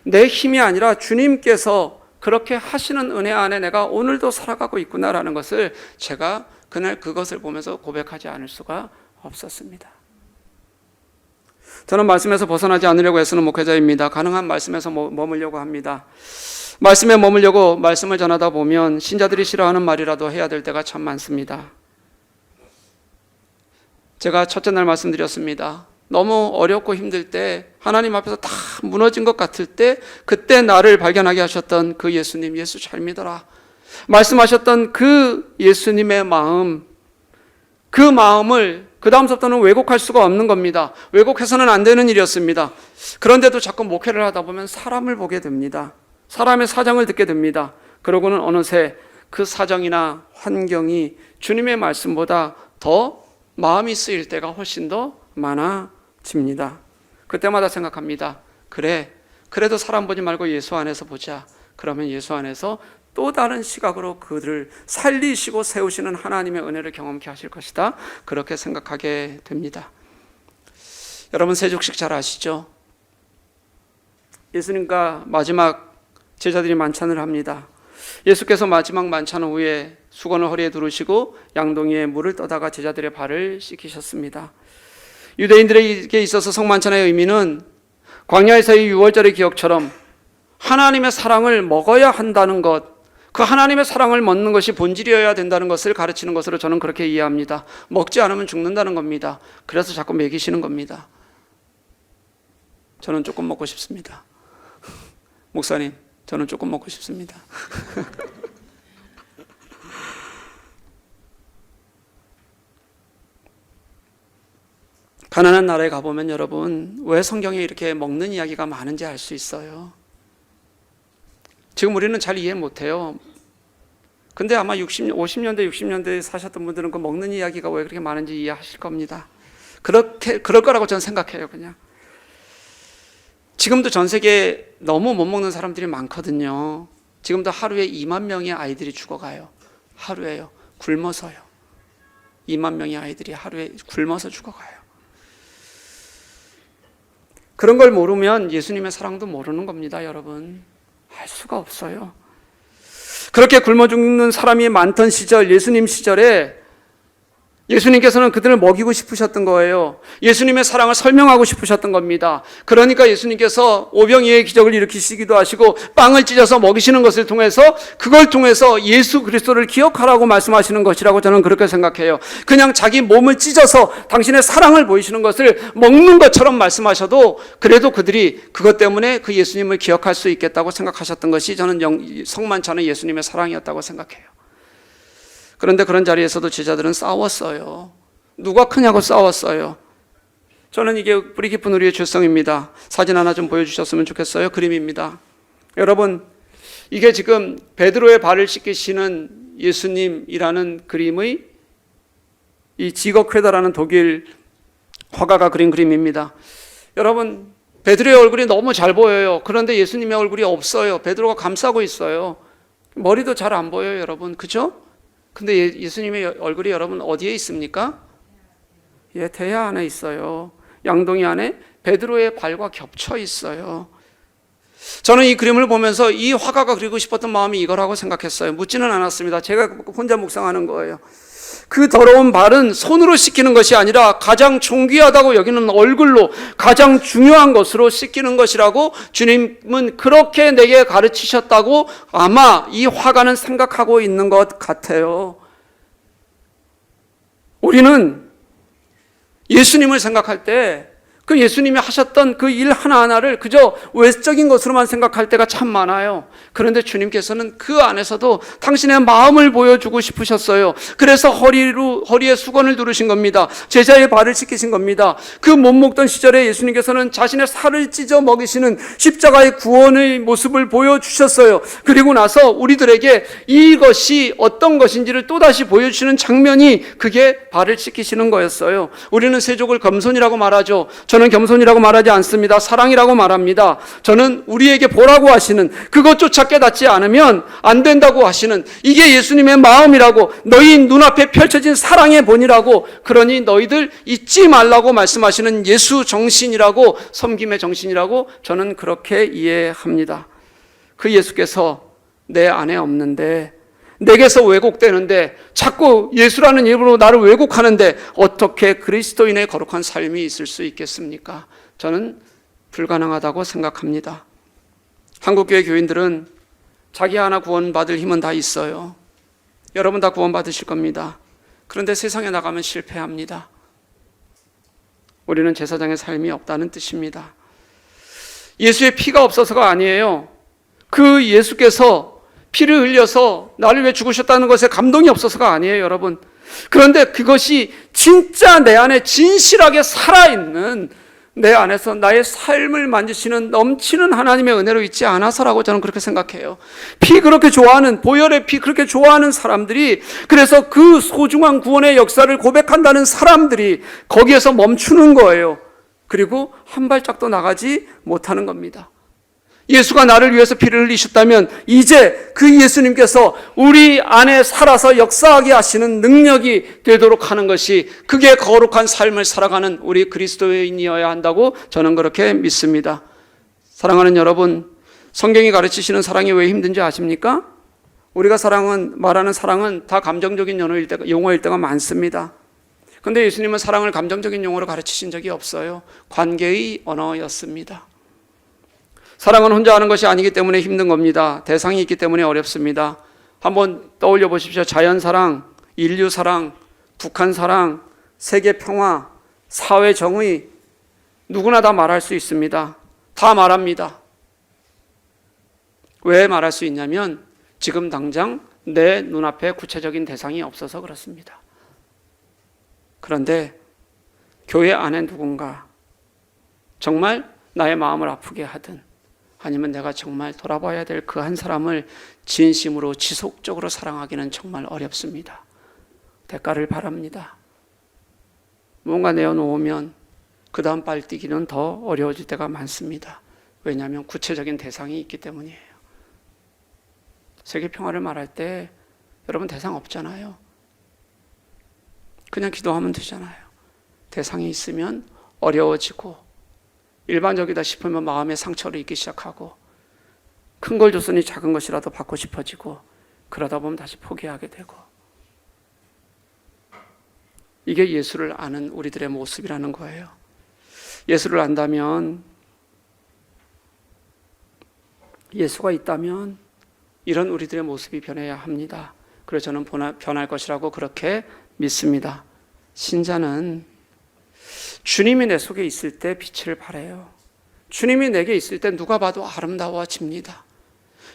Speaker 1: 내 힘이 아니라 주님께서 그렇게 하시는 은혜 안에 내가 오늘도 살아가고 있구나라는 것을 제가 그날 그것을 보면서 고백하지 않을 수가 없었습니다. 저는 말씀에서 벗어나지 않으려고 애쓰는 목회자입니다. 가능한 말씀에서 머물려고 합니다. 말씀에 머물려고 말씀을 전하다 보면 신자들이 싫어하는 말이라도 해야 될 때가 참 많습니다. 제가 첫째 날 말씀드렸습니다. 너무 어렵고 힘들 때 하나님 앞에서 다 무너진 것 같을 때 그때 나를 발견하게 하셨던 그 예수님, 예수 잘 믿어라 말씀하셨던 그 예수님의 마음, 그 마음을 그 다음부터는 왜곡할 수가 없는 겁니다. 왜곡해서는 안 되는 일이었습니다. 그런데도 자꾸 목회를 하다 보면 사람을 보게 됩니다. 사람의 사정을 듣게 됩니다. 그러고는 어느새 그 사정이나 환경이 주님의 말씀보다 더 마음이 쓰일 때가 훨씬 더 많아집니다. 그때마다 생각합니다. 그래도 사람 보지 말고 예수 안에서 보자. 그러면 예수 안에서 또 다른 시각으로 그들을 살리시고 세우시는 하나님의 은혜를 경험케 하실 것이다. 그렇게 생각하게 됩니다. 여러분 세족식 잘 아시죠? 예수님과 마지막 제자들이 만찬을 합니다. 예수께서 마지막 만찬 후에 수건을 허리에 두르시고 양동이에 물을 떠다가 제자들의 발을 씻기셨습니다. 유대인들에게 있어서 성만찬의 의미는 광야에서의 유월절의 기억처럼 하나님의 사랑을 먹어야 한다는 것, 그 하나님의 사랑을 먹는 것이 본질이어야 된다는 것을 가르치는 것으로 저는 그렇게 이해합니다. 먹지 않으면 죽는다는 겁니다. 그래서 자꾸 먹이시는 겁니다. 저는 조금 먹고 싶습니다. 목사님, 저는 조금 먹고 싶습니다. 가난한 나라에 가보면 여러분 왜 성경에 이렇게 먹는 이야기가 많은지 알 수 있어요. 지금 우리는 잘 이해 못해요. 근데 아마 50년대 60년대에 사셨던 분들은 그 먹는 이야기가 왜 그렇게 많은지 이해하실 겁니다. 그럴 거라고 저는 생각해요. 그냥 지금도 전 세계에 너무 못 먹는 사람들이 많거든요. 지금도 하루에 2만 명의 아이들이 죽어가요. 하루에요. 굶어서요. 2만 명의 아이들이 하루에 굶어서 죽어가요. 그런 걸 모르면 예수님의 사랑도 모르는 겁니다, 여러분. 알 수가 없어요. 그렇게 굶어 죽는 사람이 많던 시절, 예수님 시절에 예수님께서는 그들을 먹이고 싶으셨던 거예요. 예수님의 사랑을 설명하고 싶으셨던 겁니다. 그러니까 예수님께서 오병이어의 기적을 일으키시기도 하시고 빵을 찢어서 먹이시는 것을 통해서 그걸 통해서 예수 그리스도를 기억하라고 말씀하시는 것이라고 저는 그렇게 생각해요. 그냥 자기 몸을 찢어서 당신의 사랑을 보이시는 것을 먹는 것처럼 말씀하셔도 그래도 그들이 그것 때문에 그 예수님을 기억할 수 있겠다고 생각하셨던 것이 저는 성만치 않은 예수님의 사랑이었다고 생각해요. 그런데 그런 자리에서도 제자들은 싸웠어요. 누가 크냐고 싸웠어요. 저는 이게 뿌리 깊은 우리의 죄성입니다. 사진 하나 좀 보여주셨으면 좋겠어요. 그림입니다. 여러분, 이게 지금 베드로의 발을 씻기시는 예수님이라는 그림의 이 지거 쾌더라는 독일 화가가 그린 그림입니다. 여러분, 베드로의 얼굴이 너무 잘 보여요. 그런데 예수님의 얼굴이 없어요. 베드로가 감싸고 있어요. 머리도 잘 안 보여요, 여러분. 그죠? 근데 예수님의 얼굴이 여러분 어디에 있습니까? 예, 대야 안에 있어요. 양동이 안에 베드로의 발과 겹쳐 있어요. 저는 이 그림을 보면서 이 화가가 그리고 싶었던 마음이 이거라고 생각했어요. 묻지는 않았습니다. 제가 혼자 묵상하는 거예요. 그 더러운 발은 손으로 씻기는 것이 아니라 가장 존귀하다고 여기는 얼굴로 가장 중요한 것으로 씻기는 것이라고 주님은 그렇게 내게 가르치셨다고 아마 이 화가는 생각하고 있는 것 같아요. 우리는 예수님을 생각할 때 그 예수님이 하셨던 그 일 하나하나를 그저 외적인 것으로만 생각할 때가 참 많아요. 그런데 주님께서는 그 안에서도 당신의 마음을 보여주고 싶으셨어요. 그래서 허리에 수건을 두르신 겁니다. 제자의 발을 씻기신 겁니다. 그 못 먹던 시절에 예수님께서는 자신의 살을 찢어 먹이시는 십자가의 구원의 모습을 보여주셨어요. 그리고 나서 우리들에게 이것이 어떤 것인지를 또다시 보여주시는 장면이 그게 발을 씻기시는 거였어요. 우리는 세족을 겸손이라고 말하죠. 저는 겸손이라고 말하지 않습니다. 사랑이라고 말합니다. 저는 우리에게 보라고 하시는 그것조차 깨닫지 않으면 안 된다고 하시는 이게 예수님의 마음이라고 너희 눈앞에 펼쳐진 사랑의 본이라고 그러니 너희들 잊지 말라고 말씀하시는 예수 정신이라고 섬김의 정신이라고 저는 그렇게 이해합니다. 그 예수께서 내 안에 없는데 내게서 왜곡되는데 자꾸 예수라는 이름으로 나를 왜곡하는데 어떻게 그리스도인의 거룩한 삶이 있을 수 있겠습니까? 저는 불가능하다고 생각합니다. 한국교회 교인들은 자기 하나 구원받을 힘은 다 있어요. 여러분 다 구원받으실 겁니다. 그런데 세상에 나가면 실패합니다. 우리는 제사장의 삶이 없다는 뜻입니다. 예수의 피가 없어서가 아니에요. 그 예수께서 피를 흘려서 나를 위해 죽으셨다는 것에 감동이 없어서가 아니에요, 여러분. 그런데 그것이 진짜 내 안에 진실하게 살아있는 내 안에서 나의 삶을 만지시는 넘치는 하나님의 은혜로 있지 않아서라고 저는 그렇게 생각해요. 피 그렇게 좋아하는, 보혈의 피 그렇게 좋아하는 사람들이 그래서 그 소중한 구원의 역사를 고백한다는 사람들이 거기에서 멈추는 거예요. 그리고 한 발짝도 나가지 못하는 겁니다. 예수가 나를 위해서 피를 흘리셨다면 이제 그 예수님께서 우리 안에 살아서 역사하게 하시는 능력이 되도록 하는 것이 그게 거룩한 삶을 살아가는 우리 그리스도인이어야 한다고 저는 그렇게 믿습니다. 사랑하는 여러분, 성경이 가르치시는 사랑이 왜 힘든지 아십니까? 우리가 말하는 사랑은 다 감정적인 용어일 때가 많습니다. 그런데 예수님은 사랑을 감정적인 용어로 가르치신 적이 없어요. 관계의 언어였습니다. 사랑은 혼자 하는 것이 아니기 때문에 힘든 겁니다. 대상이 있기 때문에 어렵습니다. 한번 떠올려 보십시오. 자연사랑, 인류사랑, 북한사랑, 세계평화, 사회정의 누구나 다 말할 수 있습니다. 다 말합니다. 왜 말할 수 있냐면 지금 당장 내 눈앞에 구체적인 대상이 없어서 그렇습니다. 그런데 교회 안에 누군가 정말 나의 마음을 아프게 하든 아니면 내가 정말 돌아봐야 될 그 한 사람을 진심으로 지속적으로 사랑하기는 정말 어렵습니다. 대가를 바랍니다. 뭔가 내어놓으면 그 다음 발뛰기는 더 어려워질 때가 많습니다. 왜냐하면 구체적인 대상이 있기 때문이에요. 세계평화를 말할 때 여러분 대상 없잖아요. 그냥 기도하면 되잖아요. 대상이 있으면 어려워지고 일반적이다 싶으면 마음의 상처를 입기 시작하고 큰 걸 줬으니 작은 것이라도 받고 싶어지고 그러다 보면 다시 포기하게 되고, 이게 예수를 아는 우리들의 모습이라는 거예요. 예수를 안다면, 예수가 있다면 이런 우리들의 모습이 변해야 합니다. 그래서 저는 변할 것이라고 그렇게 믿습니다. 신자는 주님이 내 속에 있을 때 빛을 발해요. 주님이 내게 있을 때 누가 봐도 아름다워집니다.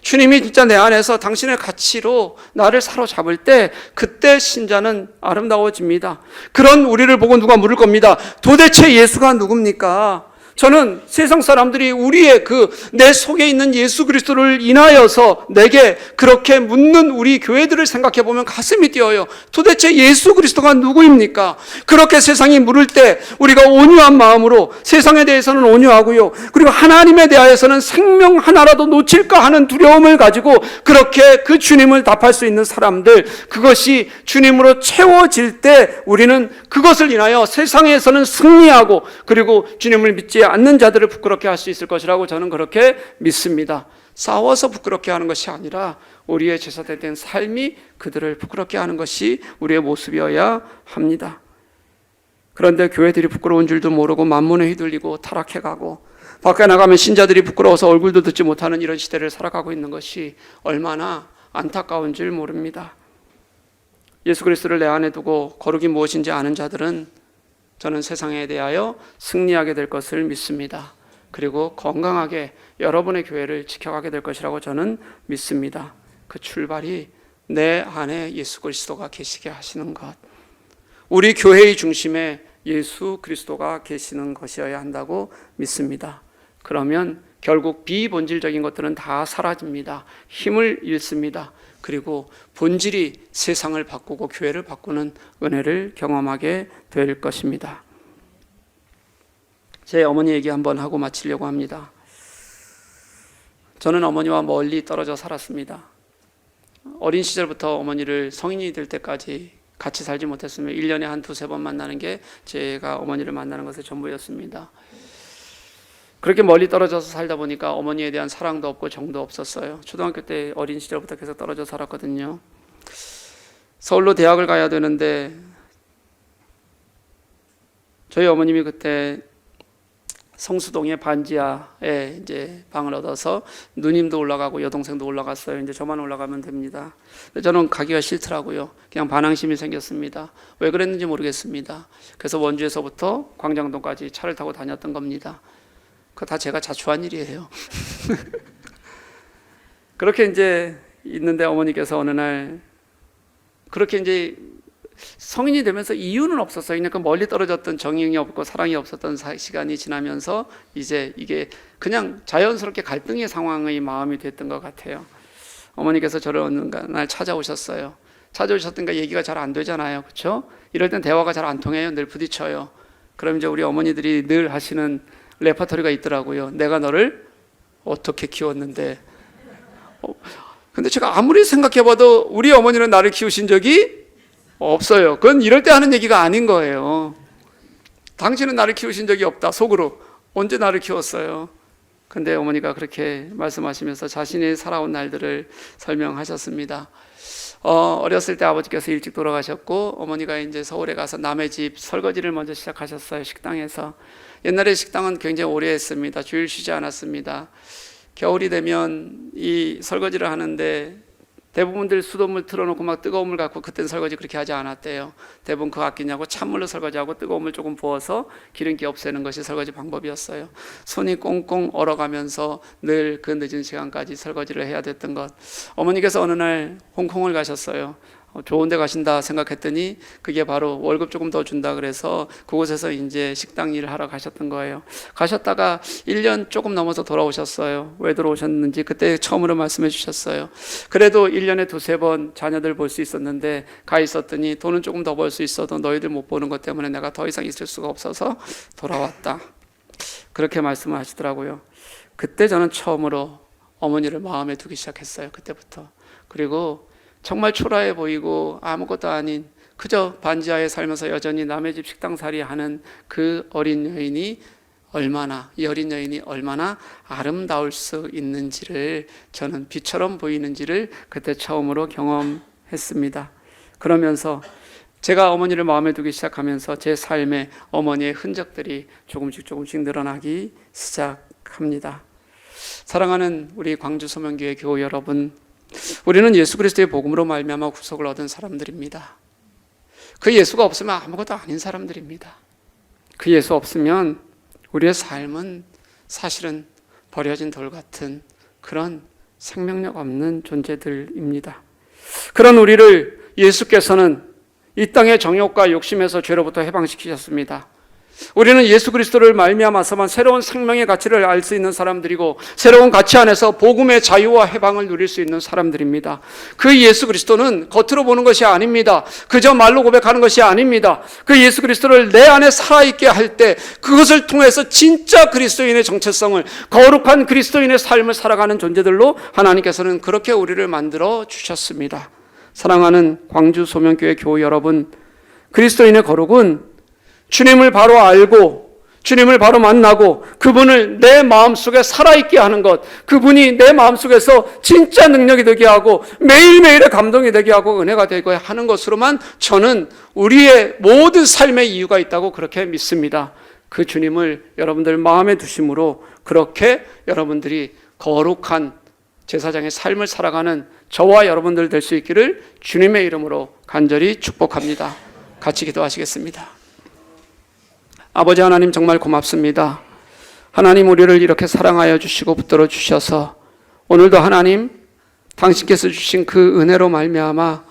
Speaker 1: 주님이 진짜 내 안에서 당신의 가치로 나를 사로잡을 때, 그때 신자는 아름다워집니다. 그런 우리를 보고 누가 물을 겁니다. 도대체 예수가 누굽니까? 저는 세상 사람들이 우리의 내 속에 있는 예수 그리스도를 인하여서 내게 그렇게 묻는 우리 교회들을 생각해 보면 가슴이 뛰어요. 도대체 예수 그리스도가 누구입니까? 그렇게 세상이 물을 때 우리가 온유한 마음으로, 세상에 대해서는 온유하고요, 그리고 하나님에 대하여서는 생명 하나라도 놓칠까 하는 두려움을 가지고 그렇게 그 주님을 답할 수 있는 사람들, 그것이 주님으로 채워질 때 우리는 그것을 인하여 세상에서는 승리하고, 그리고 주님을 믿지 않는 자들을 부끄럽게 할 수 있을 것이라고 저는 그렇게 믿습니다. 싸워서 부끄럽게 하는 것이 아니라 우리의 제사된 삶이 그들을 부끄럽게 하는 것이 우리의 모습이어야 합니다. 그런데 교회들이 부끄러운 줄도 모르고 만문에 휘둘리고 타락해가고, 밖에 나가면 신자들이 부끄러워서 얼굴도 듣지 못하는 이런 시대를 살아가고 있는 것이 얼마나 안타까운 줄 모릅니다. 예수 그리스도를 내 안에 두고 거룩이 무엇인지 아는 자들은 저는 세상에 대하여 승리하게 될 것을 믿습니다. 그리고 건강하게 여러분의 교회를 지켜가게 될 것이라고 저는 믿습니다. 그 출발이 내 안에 예수 그리스도가 계시게 하시는 것, 우리 교회의 중심에 예수 그리스도가 계시는 것이어야 한다고 믿습니다. 그러면 결국 비본질적인 것들은 다 사라집니다. 힘을 잃습니다. 그리고 본질이 세상을 바꾸고 교회를 바꾸는 은혜를 경험하게 될 것입니다. 제 어머니 얘기 한번 하고 마치려고 합니다. 저는 어머니와 멀리 떨어져 살았습니다. 어린 시절부터 어머니를 성인이 될 때까지 같이 살지 못했으며 1년에 한 두세 번 만나는 게 제가 어머니를 만나는 것의 전부였습니다. 그렇게 멀리 떨어져서 살다 보니까 어머니에 대한 사랑도 없고 정도 없었어요. 초등학교 때 어린 시절부터 계속 떨어져 살았거든요. 서울로 대학을 가야 되는데 저희 어머님이 그때 성수동의 반지하에 이제 방을 얻어서 누님도 올라가고 여동생도 올라갔어요. 이제 저만 올라가면 됩니다. 근데 저는 가기가 싫더라고요. 그냥 반항심이 생겼습니다. 왜 그랬는지 모르겠습니다. 그래서 원주에서부터 광장동까지 차를 타고 다녔던 겁니다. 그거 다 제가 자초한 일이에요. 그렇게 이제 있는데 어머니께서 어느 날 그렇게 이제 성인이 되면서 이유는 없었어요. 그냥 그 멀리 떨어졌던 정이 없고 사랑이 없었던 시간이 지나면서 이제 이게 그냥 자연스럽게 갈등의 상황의 마음이 됐던 것 같아요. 어머니께서 저를 어느 날 찾아오셨어요. 찾아오셨던가 얘기가 잘 안 되잖아요. 그렇죠? 이럴 땐 대화가 잘 안 통해요. 늘 부딪혀요. 그럼 이제 우리 어머니들이 늘 하시는 레퍼토리가 있더라고요. 내가 너를 어떻게 키웠는데. 근데 제가 아무리 생각해봐도 우리 어머니는 나를 키우신 적이 없어요. 그건 이럴 때 하는 얘기가 아닌 거예요. 당신은 나를 키우신 적이 없다. 속으로. 언제 나를 키웠어요? 근데 어머니가 그렇게 말씀하시면서 자신이 살아온 날들을 설명하셨습니다. 어렸을 때 아버지께서 일찍 돌아가셨고 어머니가 이제 서울에 가서 남의 집 설거지를 먼저 시작하셨어요. 식당에서. 옛날에 식당은 굉장히 오래 했습니다. 주일 쉬지 않았습니다. 겨울이 되면 이 설거지를 하는데 대부분들 수돗물 틀어놓고 막 뜨거운 물 갖고, 그때는 설거지 그렇게 하지 않았대요. 대부분 그거 아끼냐고 찬물로 설거지하고 뜨거운 물 조금 부어서 기름기 없애는 것이 설거지 방법이었어요. 손이 꽁꽁 얼어가면서 늘 그 늦은 시간까지 설거지를 해야 됐던 것. 어머니께서 어느 날 홍콩을 가셨어요. 좋은 데 가신다 생각했더니 그게 바로 월급 조금 더 준다 그래서 그곳에서 이제 식당 일을 하러 가셨던 거예요. 가셨다가 1년 조금 넘어서 돌아오셨어요. 왜 돌아오셨는지 그때 처음으로 말씀해 주셨어요. 그래도 1년에 두세 번 자녀들 볼 수 있었는데 가 있었더니 돈은 조금 더 벌 수 있어도 너희들 못 보는 것 때문에 내가 더 이상 있을 수가 없어서 돌아왔다. 그렇게 말씀을 하시더라고요. 그때 저는 처음으로 어머니를 마음에 두기 시작했어요. 그때부터. 그리고 정말 초라해 보이고 아무것도 아닌 그저 반지하에 살면서 여전히 남의 집 식당살이 하는 그 어린 여인이 얼마나, 이 어린 여인이 얼마나 아름다울 수 있는지를, 저는 빛처럼 보이는지를 그때 처음으로 경험했습니다. 그러면서 제가 어머니를 마음에 두기 시작하면서 제 삶에 어머니의 흔적들이 조금씩 늘어나기 시작합니다. 사랑하는 우리 광주 소명교회 교우 여러분, 우리는 예수 그리스도의 복음으로 말미암아 구속을 얻은 사람들입니다. 그 예수가 없으면 아무것도 아닌 사람들입니다. 그 예수 없으면 우리의 삶은 사실은 버려진 돌 같은 그런 생명력 없는 존재들입니다. 그런 우리를 예수께서는 이 땅의 정욕과 욕심에서 죄로부터 해방시키셨습니다. 우리는 예수 그리스도를 말미암아서만 새로운 생명의 가치를 알 수 있는 사람들이고, 새로운 가치 안에서 복음의 자유와 해방을 누릴 수 있는 사람들입니다. 그 예수 그리스도는 겉으로 보는 것이 아닙니다. 그저 말로 고백하는 것이 아닙니다. 그 예수 그리스도를 내 안에 살아있게 할 때 그것을 통해서 진짜 그리스도인의 정체성을, 거룩한 그리스도인의 삶을 살아가는 존재들로 하나님께서는 그렇게 우리를 만들어 주셨습니다. 사랑하는 광주 소명교회 교우 여러분, 그리스도인의 거룩은 주님을 바로 알고 주님을 바로 만나고 그분을 내 마음속에 살아있게 하는 것, 그분이 내 마음속에서 진짜 능력이 되게 하고 매일매일의 감동이 되게 하고 은혜가 되게 하는 것으로만 저는 우리의 모든 삶의 이유가 있다고 그렇게 믿습니다. 그 주님을 여러분들 마음에 두심으로 그렇게 여러분들이 거룩한 제사장의 삶을 살아가는 저와 여러분들 될 수 있기를 주님의 이름으로 간절히 축복합니다. 같이 기도하시겠습니다. 아버지 하나님, 정말 고맙습니다. 하나님, 우리를 이렇게 사랑하여 주시고 붙들어 주셔서 오늘도 하나님 당신께서 주신 그 은혜로 말미암아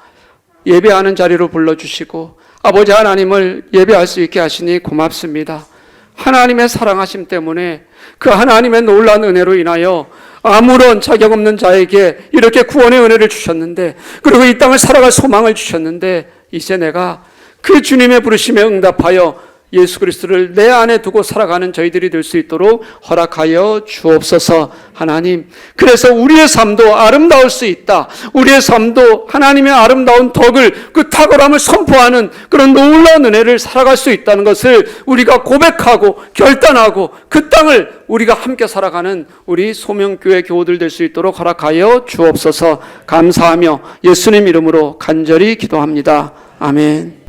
Speaker 1: 예배하는 자리로 불러주시고 아버지 하나님을 예배할 수 있게 하시니 고맙습니다. 하나님의 사랑하심 때문에 그 하나님의 놀라운 은혜로 인하여 아무런 자격 없는 자에게 이렇게 구원의 은혜를 주셨는데, 그리고 이 땅을 살아갈 소망을 주셨는데, 이제 내가 그 주님의 부르심에 응답하여 예수 그리스도를 내 안에 두고 살아가는 저희들이 될 수 있도록 허락하여 주옵소서. 하나님, 그래서 우리의 삶도 아름다울 수 있다. 우리의 삶도 하나님의 아름다운 덕을, 그 탁월함을 선포하는 그런 놀라운 은혜를 살아갈 수 있다는 것을 우리가 고백하고 결단하고 그 땅을 우리가 함께 살아가는 우리 소명교회 교우들 될 수 있도록 허락하여 주옵소서. 감사하며 예수님 이름으로 간절히 기도합니다. 아멘.